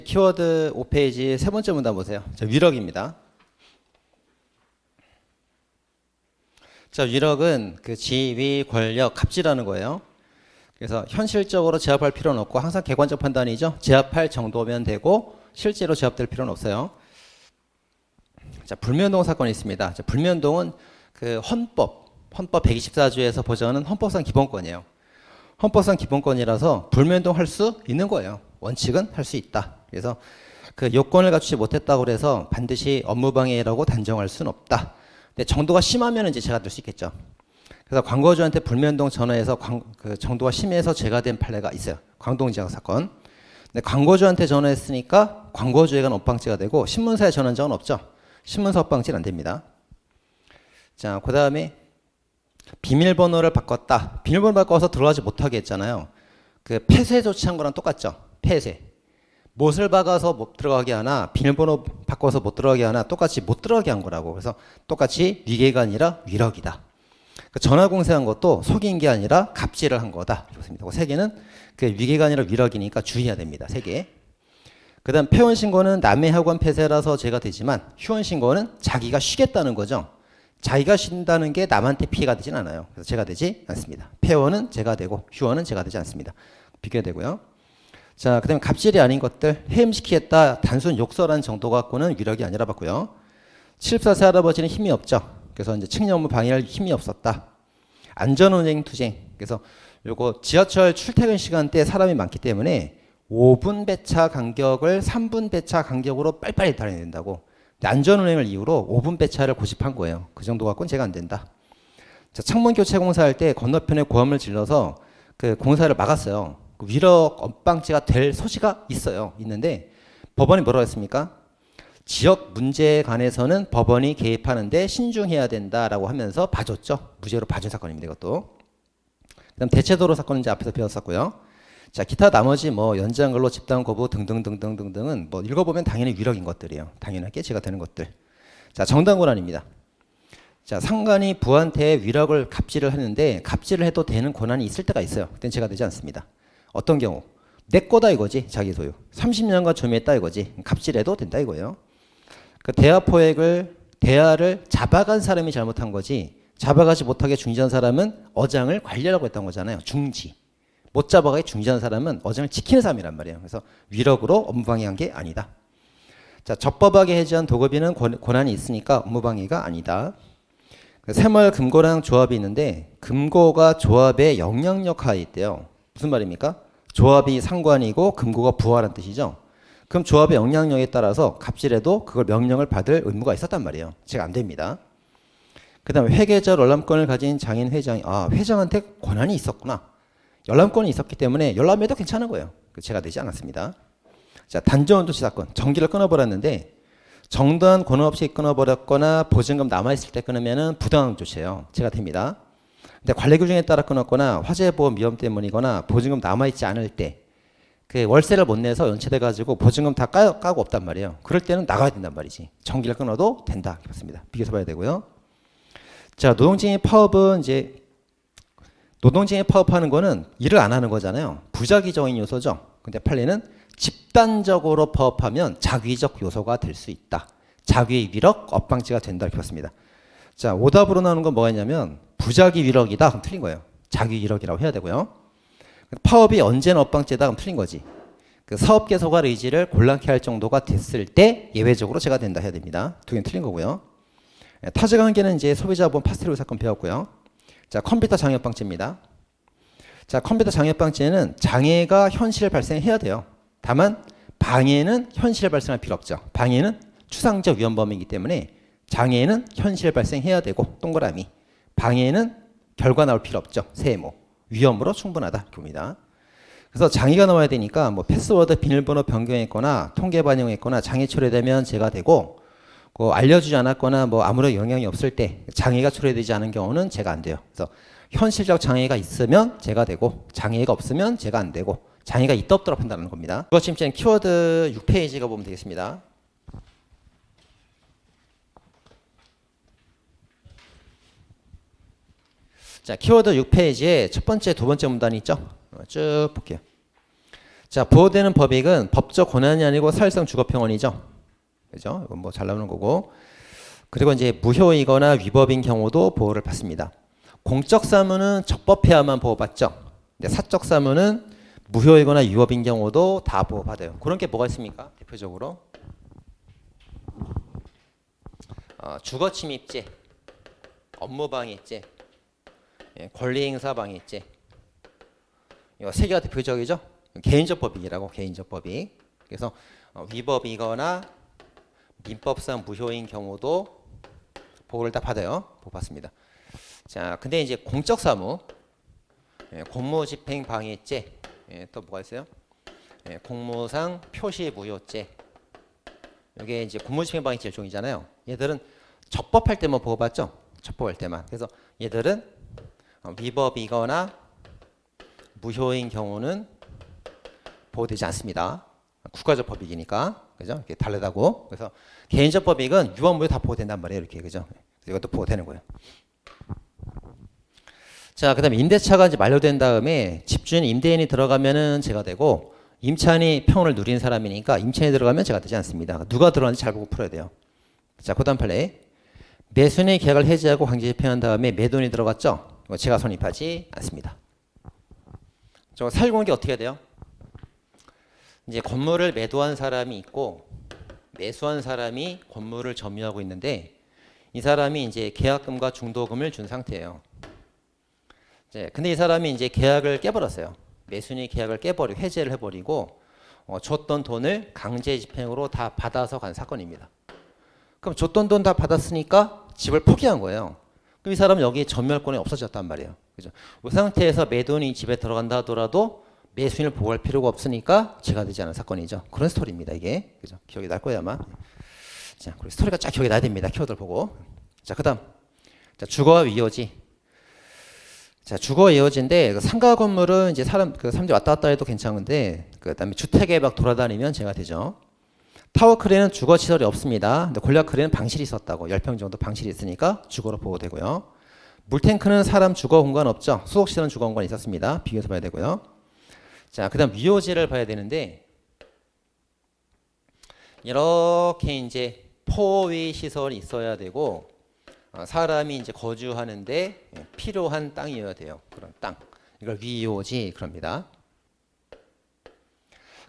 키워드 5페이지 세 번째 문단 보세요. 자, 위력입니다. 자, 위력은 그 지위, 권력, 갑질하는 거예요. 그래서 현실적으로 제압할 필요는 없고 항상 객관적 판단이죠. 제압할 정도면 되고 실제로 제압될 필요는 없어요. 자, 불면동 사건이 있습니다. 자, 불면동은 그 헌법 124조에서 보장하는 헌법상 기본권이에요. 헌법상 기본권이라서 불면동 할 수 있는 거예요. 원칙은 할 수 있다. 그래서 그 요건을 갖추지 못했다고 그래서 반드시 업무방해라고 단정할 수는 없다. 근데 정도가 심하면 이제 죄가 될 수 있겠죠. 그래서 광고주한테 불면동 전화해서 그 정도가 심해서 죄가 된 판례가 있어요. 광동지역 사건. 근데 광고주한테 전화했으니까 광고주에 관한 업방죄가 되고 신문사에 전화한 적은 없죠. 신문사 업방죄는 안 됩니다. 자, 그 다음에 비밀번호를 바꿨다. 비밀번호 바꿔서 들어가지 못하게 했잖아요. 그 폐쇄 조치한 거랑 똑같죠. 폐쇄. 못을 박아서 못 들어가게 하나 비밀번호 바꿔서 못 들어가게 하나 똑같이 못 들어가게 한 거라고. 그래서 똑같이 위계가 아니라 위력이다. 그 전화 공세한 것도 속인 게 아니라 갑질을 한 거다. 그렇습니다. 그 세 개는 그 위계가 아니라 위력이니까 주의해야 됩니다. 세 개. 그 다음 폐원 신고는 남의 학원 폐쇄라서 죄가 되지만 휴원 신고는 자기가 쉬겠다는 거죠. 자기가 쉰다는 게 남한테 피해가 되진 않아요. 그래서 죄가 되지 않습니다. 폐원은 죄가 되고 휴원은 죄가 되지 않습니다. 비교되고요. 자, 그 다음에 갑질이 아닌 것들 해임시키겠다 단순 욕설한 정도 갖고는 위력이 아니라 봤고요. 74세 할아버지는 힘이 없죠. 그래서 이제 측량 업무 방해할 힘이 없었다. 안전운행 투쟁. 그래서 요거 지하철 출퇴근 시간대에 사람이 많기 때문에 5분 배차 간격을 3분 배차 간격으로 빨리빨리 달려야 된다고. 안전운행을 이유로 5분 배차를 고집한 거예요. 그 정도 갖고는 죄가 안 된다. 자, 창문 교체 공사할 때 건너편에 고함을 질러서 그 공사를 막았어요. 그 위력 업방죄가 될 소지가 있어요. 있는데 법원이 뭐라고 했습니까? 지역 문제에 관해서는 법원이 개입하는데 신중해야 된다라고 하면서 봐줬죠. 무죄로 봐준 사건입니다. 이것도. 그다음 대체도로 사건은 이제 앞에서 배웠었고요. 자, 기타 나머지 뭐 연장 근로 집단 거부 등등등등등등은 뭐 읽어보면 당연히 위력인 것들이에요. 당연하게 죄가 되는 것들. 자, 정당 권한입니다. 자, 상관이 부한테 위력을 갑질을 하는데 갑질을 해도 되는 권한이 있을 때가 있어요. 그땐 죄가 되지 않습니다. 어떤 경우? 내 거다 이거지. 자기 소유. 30년간 점유했다 이거지. 갑질해도 된다 이거예요. 그 대하를 잡아간 사람이 잘못한 거지. 잡아가지 못하게 중지한 사람은 어장을 관리하라고 했던 거잖아요. 중지. 못 잡아가게 중지한 사람은 어장을 지키는 사람이란 말이에요. 그래서 위력으로 업무방해한 게 아니다. 자, 적법하게 해지한 도급인은 권한이 있으니까 업무방해가 아니다. 새마을 금고랑 조합이 있는데 금고가 조합의 영향력 하에 있대요. 무슨 말입니까? 조합이 상관이고 금고가 부하라는 뜻이죠. 그럼 조합의 영향력에 따라서 갑질해도 그걸 명령을 받을 의무가 있었단 말이에요. 제가 안 됩니다. 그 다음에 회계자 열람권을 가진 장인 회장이 회장한테 권한이 있었구나. 열람권이 있었기 때문에 열람해도 괜찮은 거예요. 죄가 되지 않았습니다. 자, 단전원 조치 사건. 전기를 끊어버렸는데 정당한 권한 없이 끊어버렸거나 보증금 남아있을 때 끊으면 부당한 조치예요. 죄가 됩니다. 근데 관리 규정에 따라 끊었거나 화재보험 위험 때문이거나 보증금 남아있지 않을 때 그 월세를 못 내서 연체돼가지고 보증금 다 까고 없단 말이에요. 그럴 때는 나가야 된단 말이지. 전기를 끊어도 된다. 그렇습니다. 비교해서 봐야 되고요. 자, 노동쟁이 파업은 이제 노동쟁이 파업하는 거는 일을 안 하는 거잖아요. 부작위적인 요소죠. 근데 판례는 집단적으로 파업하면 자기적 요소가 될 수 있다. 자기의 위력 업방죄가 된다. 이렇게 봤습니다. 자, 오답으로 나오는 건 뭐가 있냐면 부작위 위력이다. 그럼 틀린 거예요. 자기 위력이라고 해야 되고요. 파업이 언제나 업방죄다. 그럼 틀린 거지. 그 사업계 소관 의지를 곤란케 할 정도가 됐을 때 예외적으로 죄가 된다 해야 됩니다. 두 개는 틀린 거고요. 타적 한계는 이제 소비자보험 파스트트랙 사건 배웠고요. 자, 컴퓨터 장애 업방죄입니다. 자, 컴퓨터 장애 업방죄는 장애가 현실에 발생해야 돼요. 다만 방해는 현실에 발생할 필요 없죠. 방해는 추상적 위험 범위이기 때문에 장애는 현실에 발생해야 되고 동그라미. 방해는 결과 나올 필요 없죠. 세모. 위험으로 충분하다. 이렇게 봅니다. 그래서 장애가 나와야 되니까 뭐 패스워드 비밀번호 변경했거나 통계 반영했거나 장애 초래되면 죄가 되고 알려주지 않았거나 뭐 아무런 영향이 없을 때 장애가 초래되지 않은 경우는 죄가 안 돼요. 그래서 현실적 장애가 있으면 죄가 되고 장애가 없으면 죄가 안 되고 장애가 있다 없더라 판단하는 겁니다. 이거 지금 키워드 6페이지가 보면 되겠습니다. 자, 키워드 6페이지에 첫 번째, 두 번째 문단이 있죠? 쭉 볼게요. 자, 보호되는 법익은 법적 권한이 아니고 사실상 주거평원이죠. 그죠? 이건 뭐 잘 나오는 거고. 그리고 이제 무효이거나 위법인 경우도 보호를 받습니다. 공적 사무는 적법해야만 보호받죠. 근데 사적 사무는 무효이거나 위법인 경우도 다 보호받아요. 그런 게 뭐가 있습니까? 대표적으로 주거침입죄, 업무방해죄, 권리행사 방해죄. 이거 세 개가 대표적이죠. 개인적 법익이라고, 개인적 법익. 그래서 위법이거나 민법상 무효인 경우도 보호를 다 받아요. 보호받습니다. 자, 근데 이제 공적 사무, 공무집행 방해죄, 또 뭐가 있어요? 공무상 표시 무효죄. 이게 이제 공무집행 방해죄 일종이잖아요. 얘들은 적법할 때만 보호받죠. 적법할 때만. 그래서 얘들은 위법이거나 무효인 경우는 보호되지 않습니다. 국가적 법익이니까. 그죠? 이렇게 다르다고. 그래서 개인적 법익은 유언 무효 다 보호된단 말이에요. 이렇게. 그죠? 이것도 보호되는 거예요. 자, 그다음에 임대차가 이제 만료된 다음에 집주인 임대인이 들어가면은 제가 되고, 임차인이 평을 누린 사람이니까 임차인이 들어가면 제가 되지 않습니다. 누가 들어가는지 잘 보고 풀어야 돼요. 자, 그다음 판례. 매수인의 계약을 해지하고 강제 집행한 다음에 매도인이 들어갔죠. 이거 제가 손입하지 않습니다. 저 살고 게 어떻게 돼요? 이제 건물을 매도한 사람이 있고 매수한 사람이 건물을 점유하고 있는데 이 사람이 이제 계약금과 중도금을 준 상태예요. 근데 이 사람이 이제 계약을 깨버렸어요. 매수인이 계약을 깨버리고 해지를 해버리고 줬던 돈을 강제 집행으로 다 받아서 간 사건입니다. 그럼 줬던 돈 다 받았으니까 집을 포기한 거예요. 그럼 이 사람은 여기 전멸권이 없어졌단 말이에요. 그죠? 이 상태에서 매도인이 집에 들어간다 하더라도 매수인을 보호할 필요가 없으니까 죄가 되지 않은 사건이죠. 그런 스토리입니다, 이게. 그죠? 기억이 날 거예요, 아마. 자, 그리고 스토리가 쫙 기억이 나야 됩니다. 키워드를 보고. 자, 그다음. 자, 주거와 위요지. 자, 주거와 위요지인데 상가 건물은 이제 사람들이 왔다 갔다 해도 괜찮은데 그다음에 주택에 막 돌아다니면 죄가 되죠. 타워 크레는 주거 시설이 없습니다. 근데 골략 크레는 방실이 있었다고 10평 정도 방실이 있으니까 주거로 보호되고요. 물탱크는 사람 주거 공간 없죠. 수속 시설은 주거 공간이 있었습니다. 비교해서 봐야 되고요. 자, 그다음 위요지를 봐야 되는데 이렇게 이제 포위 시설이 있어야 되고 사람이 이제 거주하는데 필요한 땅이어야 돼요. 그런 땅. 이걸 위요지 그럽니다.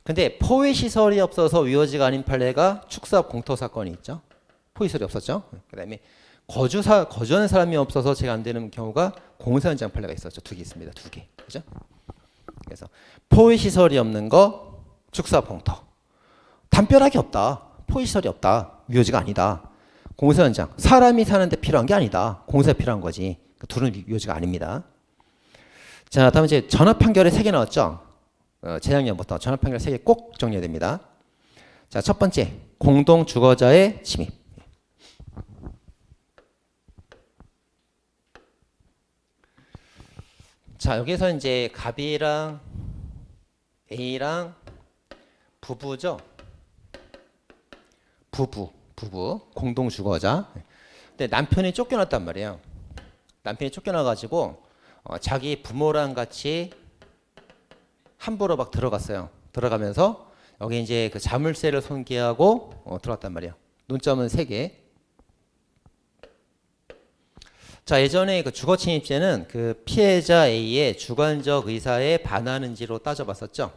근데 포위 시설이 없어서 위요지가 아닌 판례가 축사업 공터 사건이 있죠. 포위 시설이 없었죠. 그다음에 거주하는 사람이 없어서 제가 안 되는 경우가 공사 현장 판례가 있었죠. 두 개 있습니다. 두 개. 그죠? 그래서 포위 시설이 없는 거 축사업 공터. 담벼락이 없다. 포위 시설이 없다. 위요지가 아니다. 공사 현장. 사람이 사는데 필요한 게 아니다. 공사에 필요한 거지. 그 둘은 위요지가 아닙니다. 자, 다음 이제 전압 판결에 3개 나왔죠. 재작년부터 전압 판결 3개 꼭 정리해야 됩니다. 자, 첫 번째 공동 주거자의 침입. 자, 여기서 이제 갑이랑 A랑 부부죠. 부부 공동 주거자. 근데 남편이 쫓겨났단 말이에요. 남편이 쫓겨나가지고 자기 부모랑 같이 함부로 막 들어갔어요. 들어가면서 여기 이제 그 자물쇠를 손괴하고 들어갔단 말이에요. 논점은 3개. 자, 예전에 그 주거침입죄는 그 피해자 A의 주관적 의사에 반하는지로 따져봤었죠.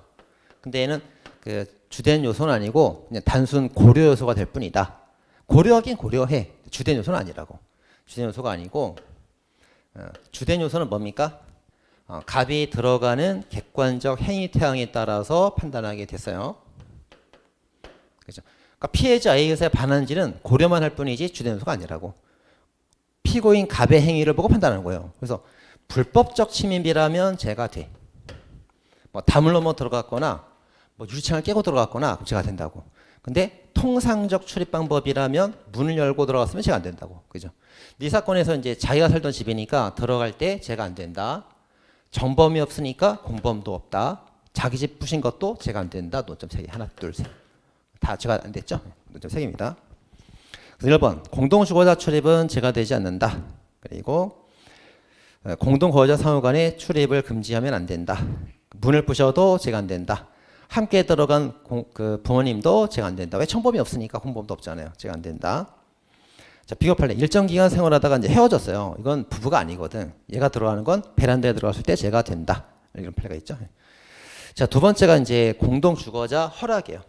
근데 얘는 그 주된 요소는 아니고 그냥 단순 고려 요소가 될 뿐이다. 고려하긴 고려해. 주된 요소는 아니라고. 주된 요소가 아니고 주된 요소는 뭡니까? 갑이 들어가는 객관적 행위 태양에 따라서 판단하게 됐어요. 그렇죠? 그러니까 피해자 A 의사에 반하는지는 고려만 할 뿐이지 주된 요소가 아니라고. 피고인 갑의 행위를 보고 판단하는 거예요. 그래서 불법적 침입이라면 죄가 돼. 뭐 담을 넘어 들어갔거나 뭐 유리창을 깨고 들어갔거나 죄가 된다고. 근데 통상적 출입 방법이라면 문을 열고 들어갔으면 죄가 안 된다고. 그죠? 이 사건에서 이제 자기가 살던 집이니까 들어갈 때 죄가 안 된다. 정범이 없으니까 공범도 없다. 자기 집 부신 것도 죄가 안 된다. 논점 3개. 하나, 둘, 셋. 다 죄가 안 됐죠? 논점 3개입니다. 1번 공동주거자 출입은 죄가 되지 않는다. 그리고 공동거주자 상호 간의 출입을 금지하면 안 된다. 문을 부셔도 죄가 안 된다. 함께 들어간 그 부모님도 제가 안 된다. 왜? 청범이 없으니까 공범도 없잖아요. 제가 안 된다. 자, 비교 판례. 일정 기간 생활하다가 이제 헤어졌어요. 이건 부부가 아니거든. 얘가 들어가는 건 베란다에 들어갔을 때 제가 된다. 이런 판례가 있죠. 자, 두 번째가 이제 공동 주거자 허락이에요.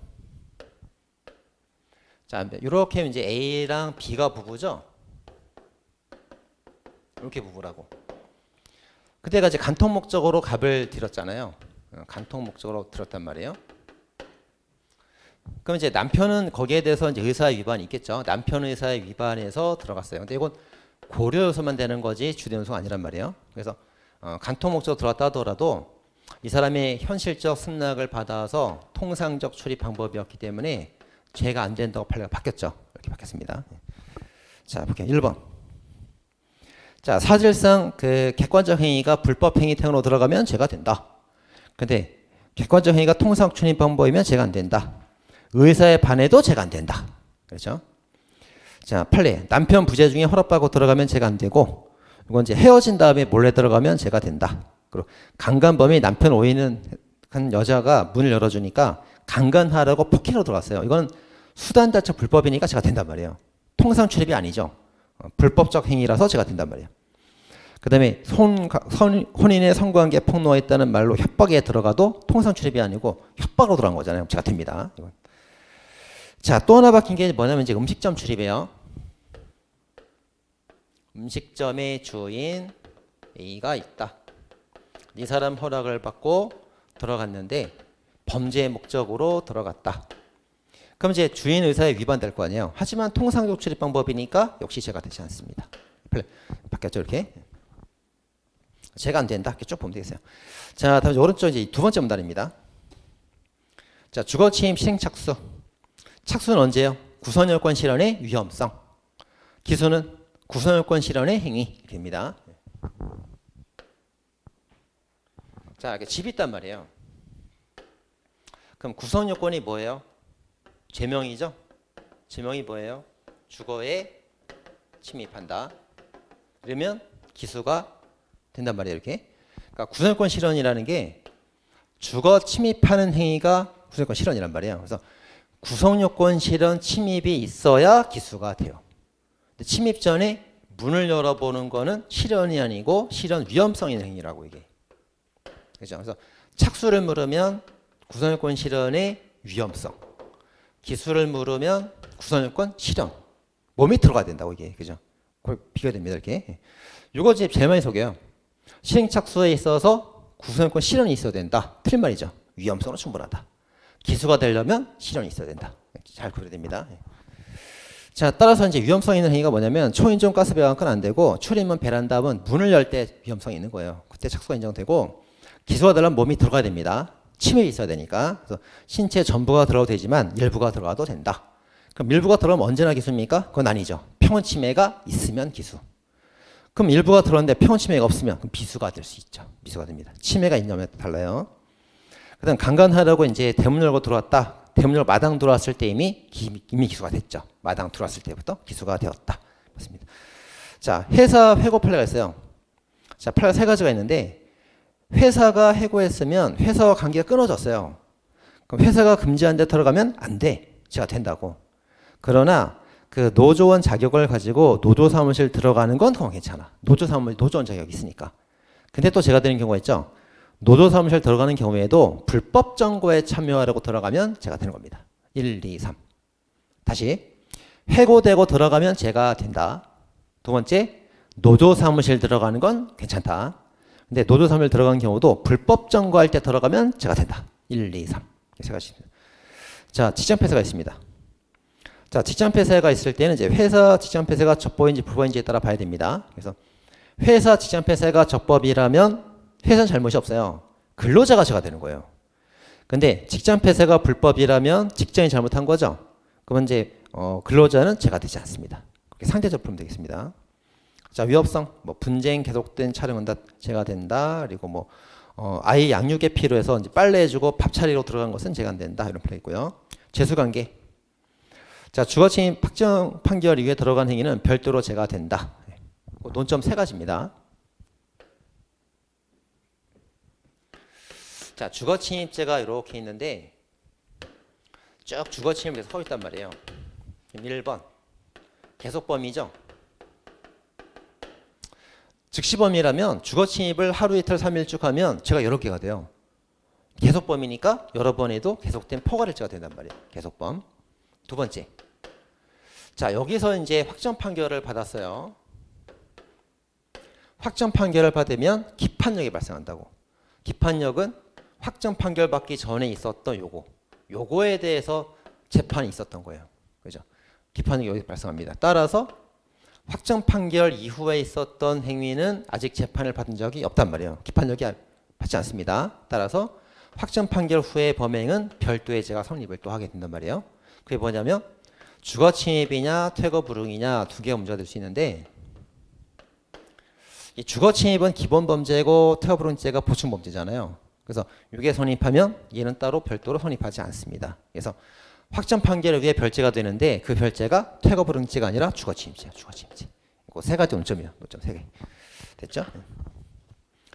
자, 이렇게 이제 A랑 B가 부부죠. 이렇게 부부라고. 그때가 이제 간통 목적으로 갑을 들였잖아요. 간통 목적으로 들었단 말이에요. 그럼 이제 남편은 거기에 대해서 이제 의사의 위반이 있겠죠. 남편 의사의 위반에서 들어갔어요. 근데 이건 고려 요소만 되는 거지 주된 요소가 아니란 말이에요. 그래서 간통 목적으로 들어갔다 하더라도 이 사람이 현실적 승낙을 받아서 통상적处理 방법이었기 때문에 죄가 안 된다고 판례가 바뀌었죠. 이렇게 바뀌었습니다. 자, 볼게요. 1번. 자, 사실상 그 객관적 행위가 불법 행위 태으로 들어가면 죄가 된다. 근데 객관적 행위가 통상处理 방법이면 죄가 안 된다. 의사에 반해도 죄가 안 된다. 그렇죠? 자, 판례. 남편 부재 중에 허락받고 들어가면 죄가 안 되고, 이건 이제 헤어진 다음에 몰래 들어가면 죄가 된다. 그리고 강간범이 남편 오해는 한 여자가 문을 열어주니까 강간하라고 폭행으로 들어갔어요. 이건 수단 자체 불법이니까 죄가 된단 말이에요. 통상 출입이 아니죠. 불법적 행위라서 죄가 된단 말이에요. 그 다음에 혼인의 성관계 폭로했다는 말로 협박에 들어가도 통상 출입이 아니고 협박으로 들어간 거잖아요. 죄가 됩니다. 이건. 자, 또 하나 바뀐 게 뭐냐면 이제 음식점 출입이에요. 음식점의 주인 A가 있다. 이 사람 허락을 받고 들어갔는데 범죄 목적으로 들어갔다. 그럼 이제 주인 의사에 위반될 거 아니에요. 하지만 통상적 출입 방법이니까 역시 죄가 되지 않습니다. 바뀌었죠, 이렇게. 죄가 안 된다. 이렇게 쭉 보면 되겠어요. 자, 다음 오른쪽 이제 두 번째 문단입니다. 자, 주거 침입 실행 착수. 착수는 언제요? 구선여권 실현의 위험성. 기수는 구선여권 실현의 행위. 됩니다. 자, 이렇게 집이 있단 말이에요. 그럼 구성요건이 뭐예요? 죄명이죠? 죄명이 뭐예요? 주거에 침입한다. 그러면 기수가 된단 말이에요. 이렇게. 그러니까 구성요건 실현이라는 게 주거 침입하는 행위가 구성요건 실현이란 말이에요. 그래서 구성요건 실현 침입이 있어야 기수가 돼요. 근데 침입 전에 문을 열어보는 거는 실현이 아니고 실현 위험성 있는 행위라고 이게. 그죠? 그래서 착수를 물으면 구성요건 실현의 위험성, 기수를 물으면 구성요건 실현, 몸이 들어가야 된다고 이게. 그죠? 그걸 비교됩니다. 이렇게. 이거 이제 제일 많이 속여요. 실행 착수에 있어서 구성요건 실현이 있어야 된다. 틀린 말이죠. 위험성은 충분하다. 기수가 되려면 실현이 있어야 된다. 잘 구별됩니다. 자, 따라서 이제 위험성 있는 행위가 뭐냐면 초인종 가스 배관건 안 되고 출입문 베란다면 문을 열 때 위험성이 있는 거예요. 그때 착수가 인정되고 기수가 되려면 몸이 들어가야 됩니다. 침입이 있어야 되니까. 그래서 신체 전부가 들어가도 되지만 일부가 들어가도 된다. 그럼 일부가 들어가면 언제나 기수입니까? 그건 아니죠. 평온 침해가 있으면 기수. 그럼 일부가 들어갔는데 평온 침해가 없으면 그럼 비수가 될 수 있죠. 비수가 됩니다. 침해가 있냐면 달라요. 그다음 강간하려고 이제 대문 열고 들어왔다. 대문 열고 마당 들어왔을 때 이미 기수가 됐죠. 마당 들어왔을 때부터 기수가 되었다. 맞습니다. 자, 회사 회고 판례가 있어요. 자, 판례가 세 가지가 있는데 회사가 해고했으면 회사와 관계가 끊어졌어요. 그럼 회사가 금지한 데 들어가면 안 돼. 제가 된다고. 그러나 그 노조원 자격을 가지고 노조 사무실 들어가는 건 그건 괜찮아. 노조원 자격이 있으니까. 근데 또 제가 되는 경우가 있죠. 노조 사무실 들어가는 경우에도 불법 정거에 참여하려고 들어가면 제가 되는 겁니다. 1, 2, 3. 다시 해고되고 들어가면 제가 된다. 두 번째, 노조 사무실 들어가는 건 괜찮다. 근데 노조 사무실 들어간 경우도 불법 점거할 때 들어가면 제가 된다. 1, 2, 3. 세 가지입니다. 자, 직장 폐쇄가 있습니다. 자, 직장 폐쇄가 있을 때는 이제 회사 직장 폐쇄가 적법인지 불법인지에 따라 봐야 됩니다. 그래서 회사 직장 폐쇄가 적법이라면 회사는 잘못이 없어요. 근로자가 죄가 되는 거예요. 근데 직장 폐쇄가 불법이라면 직장이 잘못한 거죠. 그러면 이제 근로자는 죄가 되지 않습니다. 그렇게 상대적으로 보면 되겠습니다. 자, 위협성, 뭐 분쟁 계속된 촬영은 다 죄가 된다. 그리고 뭐 아이 양육에 필요해서 이제 빨래해주고 밥 차리러 들어간 것은 죄가 안 된다. 이런 플레이 있고요. 재수관계. 자, 주거침입 확정 판결 이후에 들어간 행위는 별도로 죄가 된다. 논점 세 가지입니다. 자, 주거 침입죄가 이렇게 있는데 쭉 주거 침입에서 서 있단 말이에요. 1번 계속범위죠. 즉시범위라면 주거 침입을 하루 이틀 3일 쭉 하면 죄가 여러 개가 돼요. 계속범위니까 여러 번 해도 계속된 포괄일죄가 된단 말이에요. 계속범. 두 번째. 자, 여기서 이제 확정 판결을 받았어요. 확정 판결을 받으면 기판력이 발생한다고. 기판력은 확정 판결 받기 전에 있었던 요거에 대해서 재판이 있었던 거예요. 그죠? 기판력이 여기 발생합니다. 따라서 확정 판결 이후에 있었던 행위는 아직 재판을 받은 적이 없단 말이에요. 기판력이 받지 않습니다. 따라서 확정 판결 후의 범행은 별도의 죄가 성립을 또 하게 된단 말이에요. 그게 뭐냐면 주거 침입이냐 퇴거 불응이냐 두 개가 문제가 될 수 있는데, 이 주거 침입은 기본 범죄고 퇴거 불응죄가 보충 범죄잖아요. 그래서 이게 성립하면 얘는 따로 별도로 성립하지 않습니다. 그래서 확정 판결을 위해 별죄가 되는데 그 별죄가 퇴거 불응죄가 아니라 주거 침입죄. 이거 세 가지 논점이에요. 논점 세 개. 됐죠?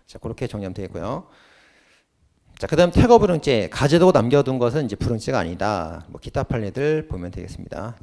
자, 그렇게 정리하면 되겠고요. 자, 그다음 퇴거 불응죄. 가져두고 남겨둔 것은 이제 불응죄가 아니다. 뭐 기타 판례들 보면 되겠습니다.